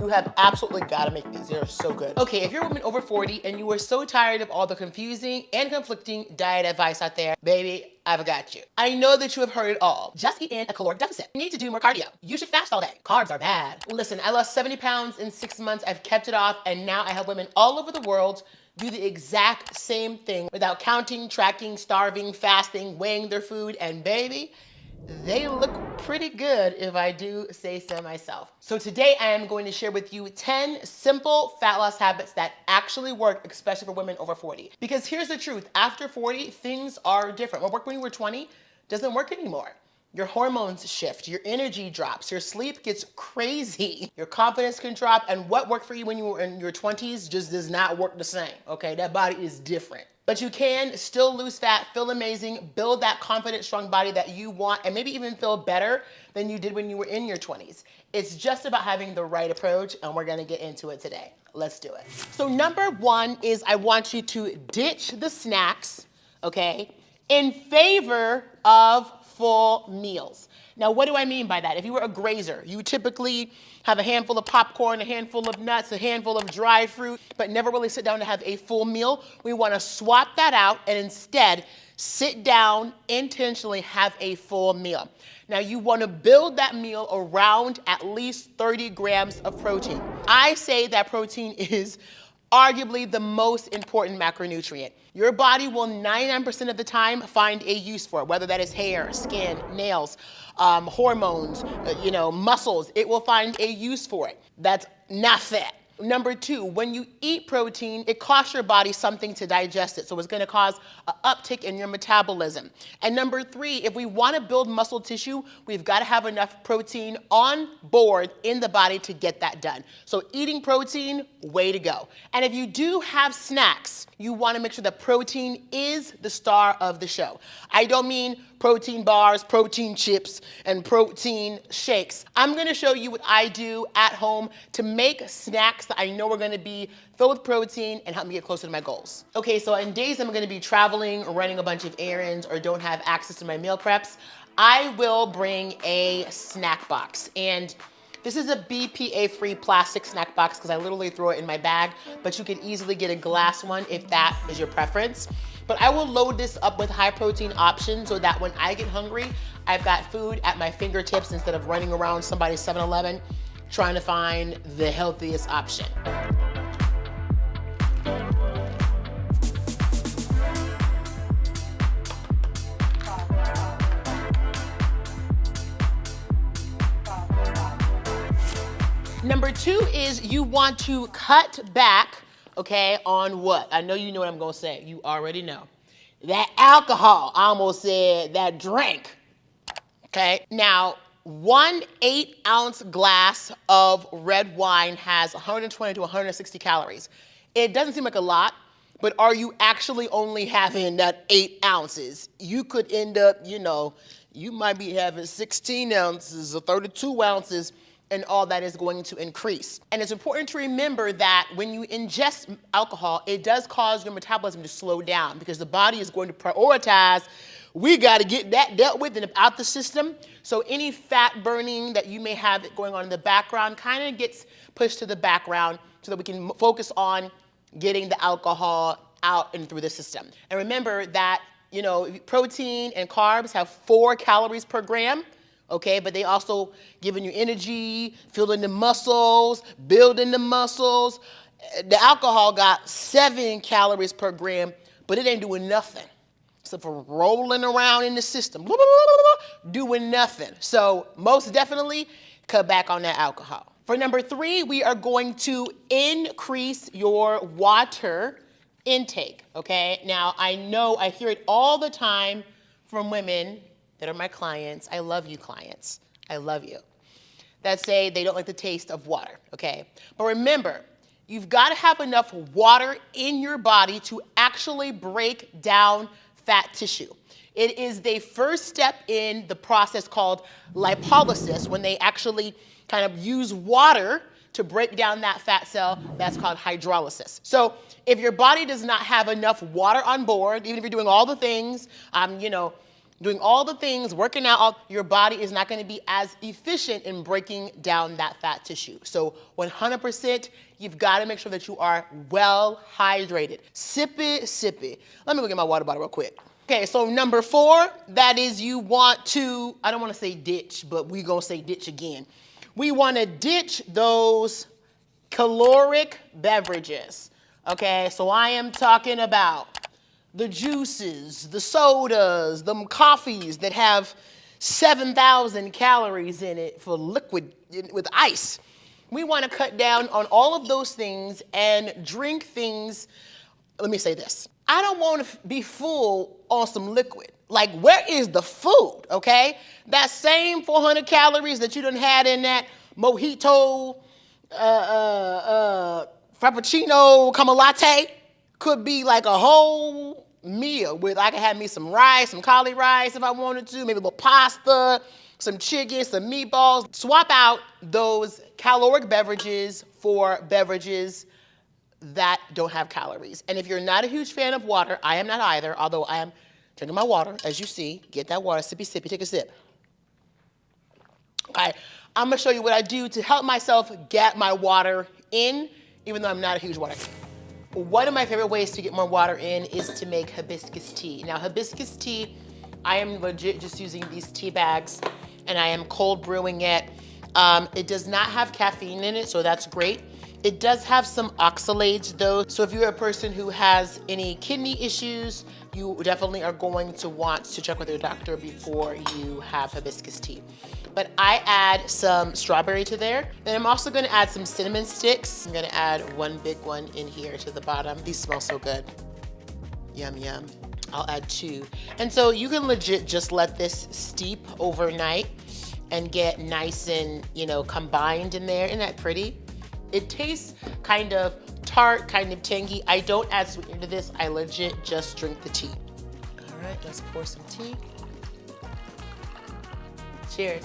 You have absolutely got to make these. They're so good. Okay, if you're a woman over 40 and you are so tired of all the confusing and conflicting diet advice out there, baby, I've got you. I know that you have heard it all. Just eat in a caloric deficit. You need to do more cardio. You should fast all day. Carbs are bad. Listen, I lost 70 pounds in 6 months. I've kept it off, and now I help women all over the world do the exact same thing without counting, tracking, starving, fasting, weighing their food, and baby, they look pretty good if I do say so myself. So today I am going to share with you 10 simple fat loss habits that actually work, especially for women over 40. Because here's the truth, after 40, things are different. What worked when you were 20 doesn't work anymore. Your hormones shift, your energy drops, your sleep gets crazy, your confidence can drop, and what worked for you when you were in your 20s just does not work the same, okay? That body is different. But you can still lose fat, feel amazing, build that confident, strong body that you want, and maybe even feel better than you did when you were in your 20s. It's just about having the right approach, and we're gonna get into it today. Let's do it. So number one is I want you to ditch the snacks, okay, in favor of full meals. Now, what do I mean by that? If you were a grazer, you typically have a handful of popcorn, a handful of nuts, a handful of dried fruit, but never really sit down to have a full meal. We want to swap that out and instead sit down, intentionally have a full meal. Now, you want to build that meal around at least 30 grams of protein. I say that protein is arguably the most important macronutrient. Your body will 99% of the time find a use for it, whether that is hair, skin, nails, hormones, muscles. It will find a use for it. That's not fat. Number two, when you eat protein, it costs your body something to digest it. So it's gonna cause an uptick in your metabolism. And number three, if we wanna build muscle tissue, we've gotta have enough protein on board in the body to get that done. So eating protein, way to go. And if you do have snacks, you wanna make sure that protein is the star of the show. I don't mean protein bars, protein chips, and protein shakes. I'm gonna show you what I do at home to make snacks that I know are gonna be filled with protein and help me get closer to my goals. Okay, so in days I'm gonna be traveling or running a bunch of errands or don't have access to my meal preps, I will bring a snack box. And this is a BPA-free plastic snack box because I literally throw it in my bag, but you can easily get a glass one if that is your preference. But I will load this up with high protein options so that when I get hungry, I've got food at my fingertips instead of running around somebody's 7-Eleven trying to find the healthiest option. Number two is you want to cut back, okay, on what? I know you know what I'm gonna say. You already know. That alcohol, I almost said that drink, okay? Now, 1 8-ounce glass of red wine has 120 to 160 calories. It doesn't seem like a lot, but are you actually only having that 8 ounces? You could end up, you might be having 16 ounces or 32 ounces, and all that is going to increase. And it's important to remember that when you ingest alcohol, it does cause your metabolism to slow down because the body is going to prioritize, we gotta get that dealt with and out the system. So any fat burning that you may have going on in the background kind of gets pushed to the background so that we can focus on getting the alcohol out and through the system. And remember that, protein and carbs have 4 calories per gram. Okay, but they also giving you energy, filling the muscles, building the muscles. The alcohol got 7 calories per gram, but it ain't doing nothing. Except for rolling around in the system, doing nothing. So most definitely cut back on that alcohol. For number 3, we are going to increase your water intake, okay? Now, I know I hear it all the time from women that are my clients. I love you, clients. I love you. That say they don't like the taste of water, okay? But remember, you've got to have enough water in your body to actually break down fat tissue. It is the first step in the process called lipolysis when they actually kind of use water to break down that fat cell. That's called hydrolysis. So if your body does not have enough water on board, even if you're doing all the things, doing all the things, working out, your body is not going to be as efficient in breaking down that fat tissue. So 100%, you've got to make sure that you are well hydrated. Sippy, sippy. Let me go get my water bottle real quick. Okay, so number 4, that is you want to, I don't want to say ditch, but we're going to say ditch again. We want to ditch those caloric beverages. Okay, so I am talking about the juices, the sodas, the coffees that have 7,000 calories in it for liquid with ice. We want to cut down on all of those things and drink things. Let me say this. I don't want to be full on some liquid. Like, where is the food, okay? That same 400 calories that you done had in that mojito, frappuccino, caramel latte could be like a whole meal with, I could have me some rice, some cauli rice if I wanted to, maybe a little pasta, some chicken, some meatballs. Swap out those caloric beverages for beverages that don't have calories. And if you're not a huge fan of water, I am not either, although I am drinking my water, as you see. Get that water, sippy, sippy, take a sip. Okay, I'm gonna show you what I do to help myself get my water in, even though I'm not a huge water fan. One of my favorite ways to get more water in is to make hibiscus tea. Now, hibiscus tea, I am legit just using these tea bags and I am cold brewing it. It does not have caffeine in it, so that's great. It does have some oxalates though, so if you're a person who has any kidney issues, you definitely are going to want to check with your doctor before you have hibiscus tea. But I add some strawberry to there. Then I'm also gonna add some cinnamon sticks. I'm gonna add one big one in here to the bottom. These smell so good. Yum, yum. I'll add 2. And so you can legit just let this steep overnight and get nice and, combined in there. Isn't that pretty? It tastes kind of tart, kind of tangy. I don't add sweetener to this. I legit just drink the tea. All right, let's pour some tea. Cheers.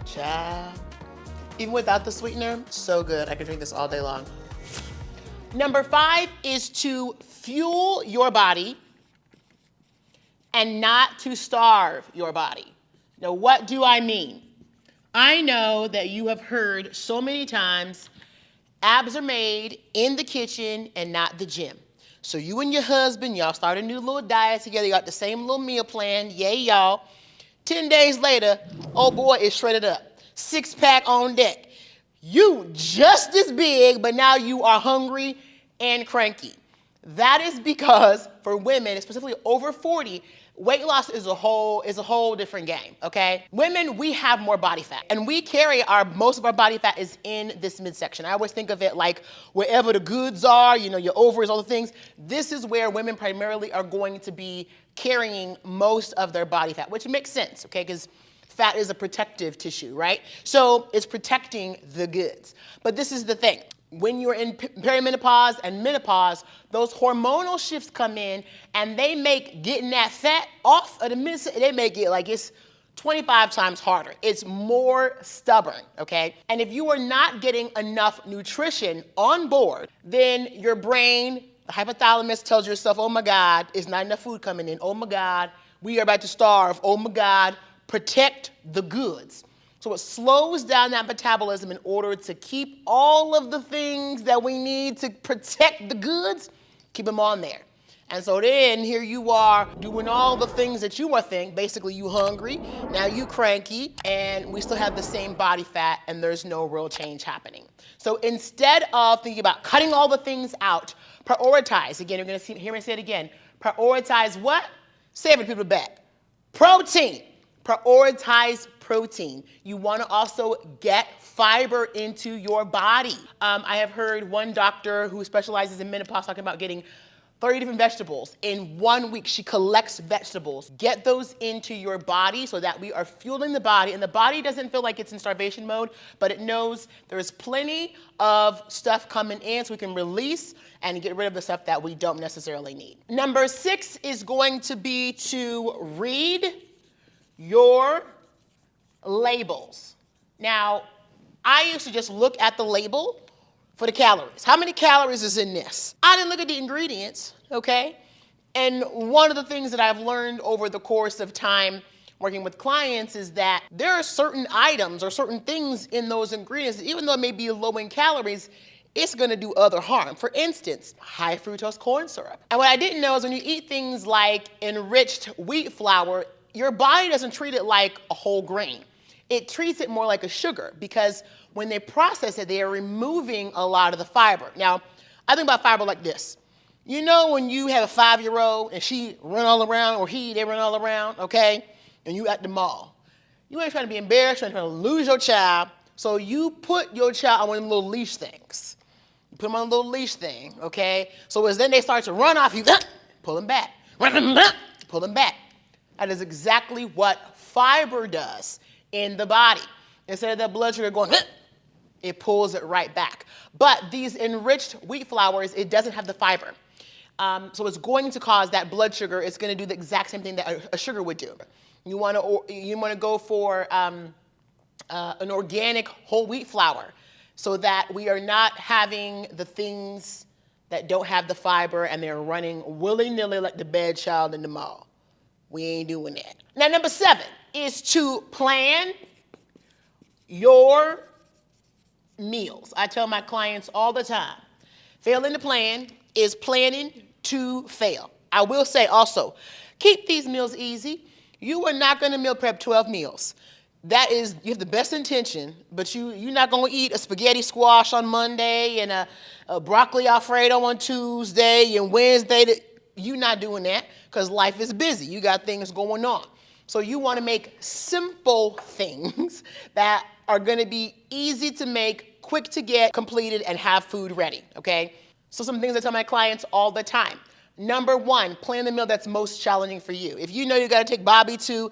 Ciao. Even without the sweetener, so good. I could drink this all day long. Number 5 is to fuel your body and not to starve your body. Now, what do I mean? I know that you have heard so many times, abs are made in the kitchen and not the gym. So you and your husband, y'all start a new little diet together. You got the same little meal plan. Yay, y'all. 10 days later, oh boy is shredded up. 6-pack on deck. You just as big, but now you are hungry and cranky. That is because for women, specifically over 40, weight loss is a whole different game, okay? Women, we have more body fat, and we carry most of our body fat is in this midsection. I always think of it like wherever the goods are, your ovaries, all the things. This is where women primarily are going to be carrying most of their body fat, which makes sense, okay? Because fat is a protective tissue, right? So it's protecting the goods. But this is the thing. When you're in perimenopause and menopause, those hormonal shifts come in and they make getting that fat off of the midsection, they make it like it's 25 times harder. It's more stubborn, okay? And if you are not getting enough nutrition on board, then your brain, the hypothalamus tells yourself, oh my God, it's not enough food coming in. Oh my God, we are about to starve. Oh my God, protect the goods. So it slows down that metabolism in order to keep all of the things that we need to protect the goods, keep them on there. And so then here you are doing all the things that you were thinking. Basically you hungry, now you cranky, and we still have the same body fat and there's no real change happening. So instead of thinking about cutting all the things out, prioritize. Again, you're gonna hear me say it again. Prioritize what? Say it for people back. Protein. Prioritize protein. You want to also get fiber into your body. I have heard one doctor who specializes in menopause talking about getting 30 different vegetables in 1 week. She collects vegetables. Get those into your body so that we are fueling the body, and the body doesn't feel like it's in starvation mode, but it knows there's plenty of stuff coming in so we can release and get rid of the stuff that we don't necessarily need. Number 6 is going to be to read your labels. Now, I used to just look at the label for the calories. How many calories is in this? I didn't look at the ingredients, okay? And one of the things that I've learned over the course of time working with clients is that there are certain items or certain things in those ingredients that even though it may be low in calories, it's gonna do other harm. For instance, high fructose corn syrup. And what I didn't know is when you eat things like enriched wheat flour, your body doesn't treat it like a whole grain. It treats it more like a sugar because when they process it, they are removing a lot of the fiber. Now, I think about fiber like this. You know when you have a 5-year-old and she run all around, or they run all around, okay? And you at the mall. You ain't trying to be embarrassed, you're trying to lose your child, so you put your child on one of them little leash things. You put them on a little leash thing, okay? So as then they start to run off, you pull them back. Pull them back. That is exactly what fiber does in the body. Instead of the blood sugar going, it pulls it right back. But these enriched wheat flours, it doesn't have the fiber. So it's going to cause that blood sugar. It's going to do the exact same thing that a sugar would do. You want to go for an organic whole wheat flour so that we are not having the things that don't have the fiber and they're running willy-nilly like the bad child in the mall. We ain't doing that. Now, number 7 is to plan your meals. I tell my clients all the time, failing to plan is planning to fail. I will say also, keep these meals easy. You are not going to meal prep 12 meals. That is, you have the best intention, but you're not going to eat a spaghetti squash on Monday and a broccoli Alfredo on Tuesday and Wednesday. You're not doing that because life is busy. You got things going on. So you want to make simple things that are going to be easy to make, quick to get completed, and have food ready, okay? So some things I tell my clients all the time. Number 1, plan the meal that's most challenging for you. If you know you got to take Bobby to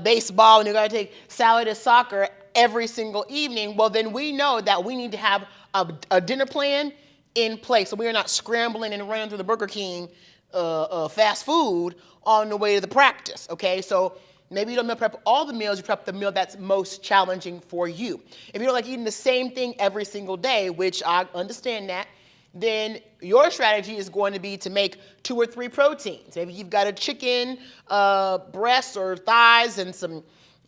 baseball and you got to take Sally to soccer every single evening, well, then we know that we need to have a dinner plan in place so we are not scrambling and running through the Burger King fast food on the way to the practice, okay? So maybe you don't meal prep all the meals, you prep the meal that's most challenging for you. If you don't like eating the same thing every single day, which I understand that, then your strategy is going to be to make 2 or 3 proteins. Maybe you've got a chicken breast or thighs and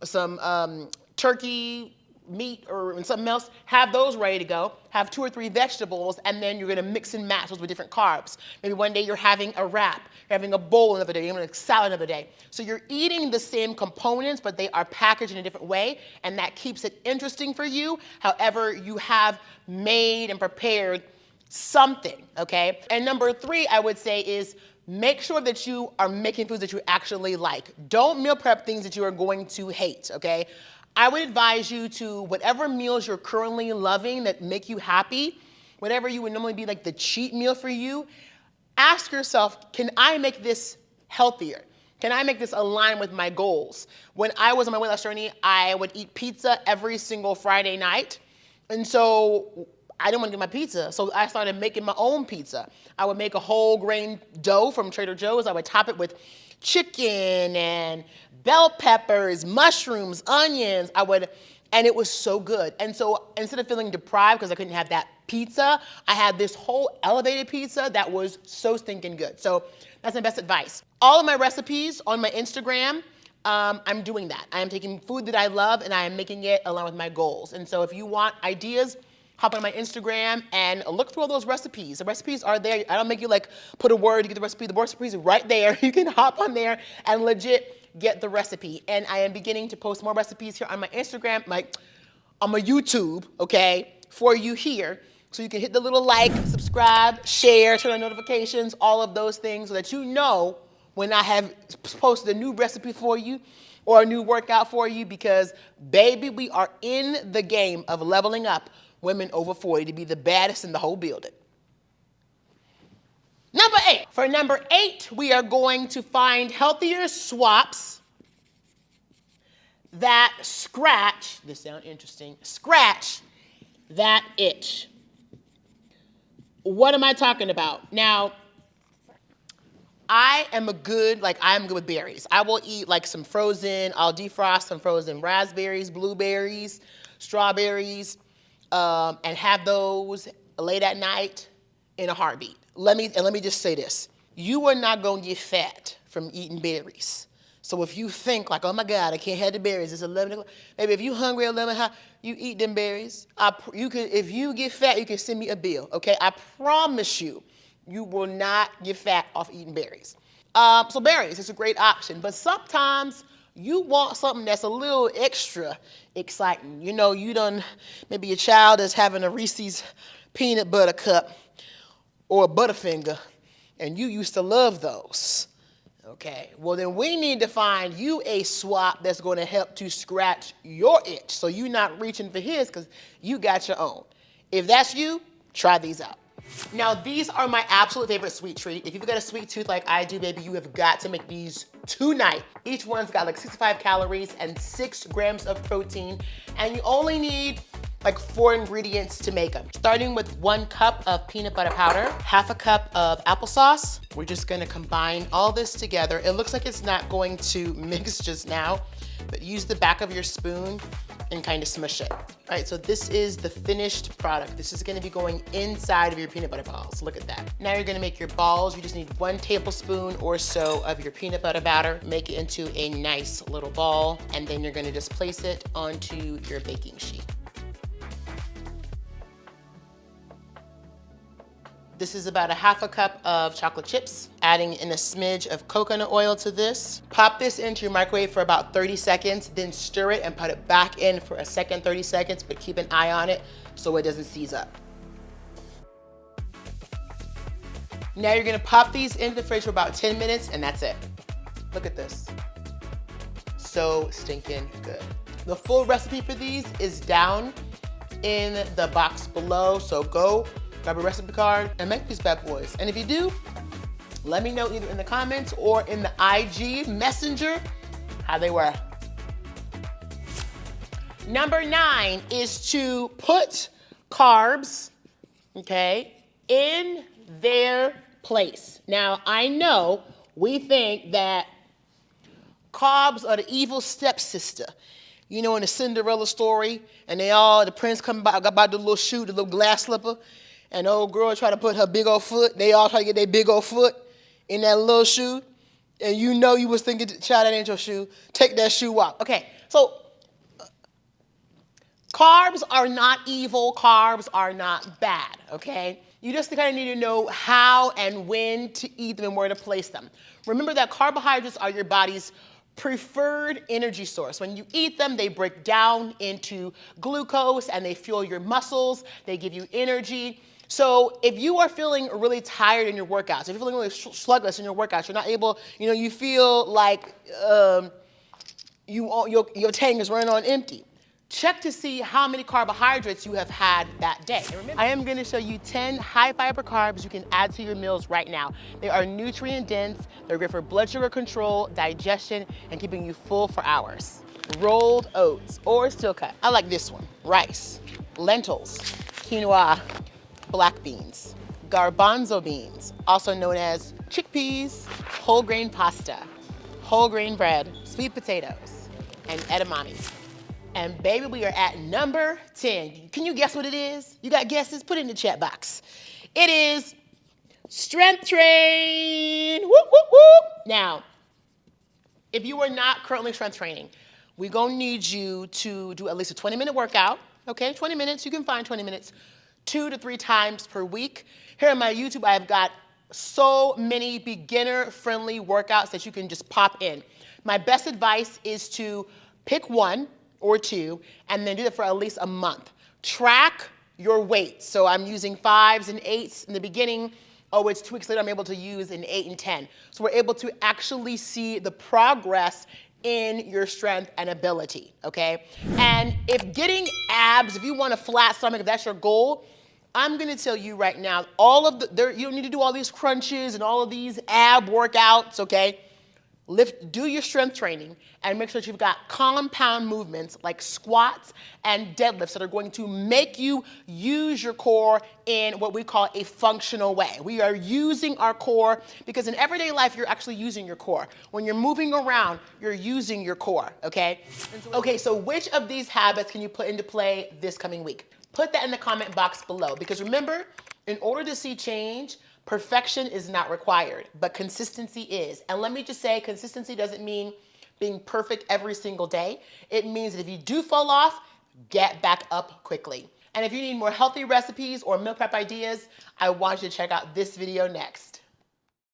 some turkey meat or something else. Have those ready to go. Have 2 or 3 vegetables, and then you're going to mix and match those with different carbs. Maybe one day you're having a wrap, you're having a bowl another day, you're having a salad another day. So you're eating the same components, but they are packaged in a different way, and that keeps it interesting for you. However, you have made and prepared something, okay? And number 3, I would say, is make sure that you are making foods that you actually like. Don't meal prep things that you are going to hate, okay? I would advise you to, whatever meals you're currently loving that make you happy, whatever you would normally be like the cheat meal for you, ask yourself, can I make this healthier? Can I make this align with my goals? When I was on my weight loss journey, I would eat pizza every single Friday night. And so I didn't want to get my pizza, so I started making my own pizza. I would make a whole grain dough from Trader Joe's. I would top it with chicken and bell peppers, mushrooms, onions. And it was so good. And so instead of feeling deprived because I couldn't have that pizza, I had this whole elevated pizza that was so stinking good. So that's my best advice. All of my recipes on my Instagram, I'm doing that. I am taking food that I love and I am making it along with my goals. And so if you want ideas, hop on my Instagram and look through all those recipes. The recipes are there. I don't make you like put a word to get the recipe. The recipe is right there. You can hop on there and legit get the recipe. And I am beginning to post more recipes here on my Instagram, like on my YouTube, okay, for you here. So you can hit the little like, subscribe, share, turn on notifications, all of those things so that you know when I have posted a new recipe for you or a new workout for you, because baby, we are in the game of leveling up women over 40 to be the baddest in the whole building. Number 8. For number 8, we are going to find healthier swaps that scratch, this sounds interesting, scratch that itch. What am I talking about? Now, I'm good with berries. I will eat like some frozen, I'll defrost some frozen raspberries, blueberries, strawberries, and have those late at night in a heartbeat. Let me just say this. You are not going to get fat from eating berries. So if you think like, oh my God, I can't have the berries, it's 11 o'clock. Maybe if you hungry at 11 o'clock, you eat them berries. If you get fat, you can send me a bill, okay? I promise you, you will not get fat off eating berries. So berries is a great option, but sometimes you want something that's a little extra exciting. You know, maybe your child is having a Reese's peanut butter cup or a Butterfinger, and you used to love those. Okay, well then we need to find you a swap that's going to help to scratch your itch so you're not reaching for his because you got your own. If that's you, try these out. Now these are my absolute favorite sweet treat. If you've got a sweet tooth like I do, baby, you have got to make these tonight. Each one's got like 65 calories and 6 grams of protein, and you only need like 4 ingredients to make them. Starting with 1 cup of peanut butter powder, half a cup of applesauce. We're just gonna combine all this together. It looks like it's not going to mix just now, but use the back of your spoon and kind of smush it. All right, so this is the finished product. This is gonna be going inside of your peanut butter balls. Look at that. Now you're gonna make your balls. You just need 1 tablespoon or so of your peanut butter batter. Make it into a nice little ball, and then you're gonna just place it onto your baking sheet. This is about a half a cup of chocolate chips, adding in a smidge of coconut oil to this. Pop this into your microwave for about 30 seconds, then stir it and put it back in for a second 30 seconds, but keep an eye on it so it doesn't seize up. Now you're gonna pop these into the fridge for about 10 minutes and that's it. Look at this. So stinking good. The full recipe for these is down in the box below, so go grab a recipe card and make these bad boys. And if you do, let me know either in the comments or in the IG messenger how they were. Number 9 is to put carbs, okay, in their place. Now, I know we think that carbs are the evil stepsister. You know, in the Cinderella story, and the prince come by, got by the little shoe, the little glass slipper, and the old girl try to put her big old foot. They all try to get their big old foot in that little shoe. And you know you was thinking, child, that ain't your shoe. Take that shoe off. Okay, so carbs are not evil. Carbs are not bad, okay? You just kind of need to know how and when to eat them and where to place them. Remember that carbohydrates are your body's preferred energy source. When you eat them, they break down into glucose and they fuel your muscles. They give you energy. So if you are feeling really tired in your workouts, if you're feeling really sluggish in your workouts, you're not able, you feel like your tank is running on empty, check to see how many carbohydrates you have had that day. And remember, I am going to show you 10 high fiber carbs you can add to your meals right now. They are nutrient dense, they're good for blood sugar control, digestion, and keeping you full for hours. Rolled oats or steel cut. I like this one. Rice, lentils, quinoa, black beans, garbanzo beans, also known as chickpeas, whole grain pasta, whole grain bread, sweet potatoes, and edamame. And baby, we are at number 10. Can you guess what it is? You got guesses? Put it in the chat box. It is strength train. Whoop, whoop, whoop. Now, if you are not currently strength training, we're gonna need you to do at least a 20-minute workout. Okay, 20 minutes, you can find 20 minutes, 2 to 3 times per week. Here on my YouTube, I've got so many beginner-friendly workouts that you can just pop in. My best advice is to pick 1 or 2 and then do that for at least a month. Track your weight. So I'm using 5s and 8s in the beginning. Oh, it's 2 weeks later I'm able to use an 8 and 10. So we're able to actually see the progress in your strength and ability, okay? And if getting abs, if you want a flat stomach, if that's your goal, I'm gonna tell you right now, you don't need to do all these crunches and all of these ab workouts, okay? Do your strength training and make sure that you've got compound movements like squats and deadlifts that are going to make you use your core in what we call a functional way. We are using our core because in everyday life, you're actually using your core. When you're moving around, you're using your core, okay? Okay, so which of these habits can you put into play this coming week? Put that in the comment box below, because remember, in order to see change, perfection is not required, but consistency is. And let me just say, consistency doesn't mean being perfect every single day. It means that if you do fall off, get back up quickly. And if you need more healthy recipes or meal prep ideas, I want you to check out this video next.